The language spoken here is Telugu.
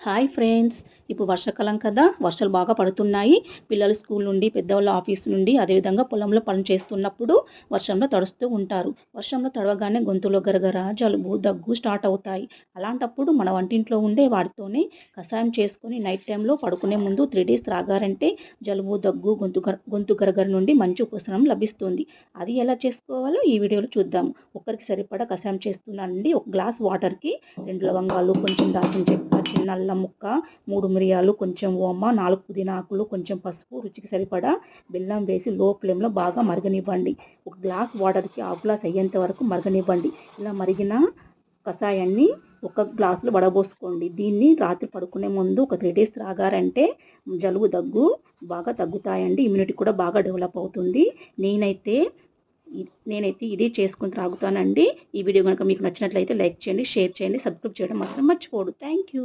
హాయ్ ఫ్రెండ్స్, ఇప్పుడు వర్షాకాలం కదా, వర్షాలు బాగా పడుతున్నాయి. పిల్లలు స్కూల్ నుండి, పెద్దవాళ్ళ ఆఫీస్ నుండి, అదేవిధంగా పొలంలో పని చేస్తున్నప్పుడు వర్షంలో తడుస్తూ ఉంటారు. వర్షంలో తడవగానే గొంతులో గరగర, జలుబు, దగ్గు స్టార్ట్ అవుతాయి. అలాంటప్పుడు మన వంటింట్లో ఉండే వాటితోనే కషాయం చేసుకొని నైట్ టైంలో పడుకునే ముందు 3 డేస్ త్రాగారంటే జలుబు, దగ్గు, గొంతు గరగర నుండి మంచి ఉపశమనం లభిస్తుంది. అది ఎలా చేసుకోవాలో ఈ వీడియోలో చూద్దాం. ఒక్కరికి సరిపడా కషాయం చేస్తున్నానండి. ఒక గ్లాస్ వాటర్కి 2 లవంగాలు, కొంచెం దాల్చిన చెక్క, చిన్న అల్లం ముక్క, 3 మిరియాలు, కొంచెం ఓమ, 4 పుదీనా ఆకులు, కొంచెం పసుపు, రుచికి సరిపడా బెల్లం వేసి లో ఫ్లేమ్లో బాగా మరగనివ్వండి. ఒక గ్లాస్ వాటర్కి హాఫ్ గ్లాస్ అయ్యేంత వరకు మరగనివ్వండి. ఇలా మరిగిన కషాయాన్ని ఒక గ్లాసులో వడబోసుకోండి. దీన్ని రాత్రి పడుకునే ముందు ఒక 3 డేస్ త్రాగారంటే జలుబు, దగ్గు బాగా తగ్గుతాయండి. ఇమ్యూనిటీ కూడా బాగా డెవలప్ అవుతుంది. నేనైతే ఇదే చేసుకొని త్రాగుతానండి. ఈ వీడియో కనుక మీకు నచ్చినట్లయితే లైక్ చేయండి, షేర్ చేయండి, సబ్స్క్రైబ్ చేయడం మాత్రం మర్చిపోవద్దు. Thank you.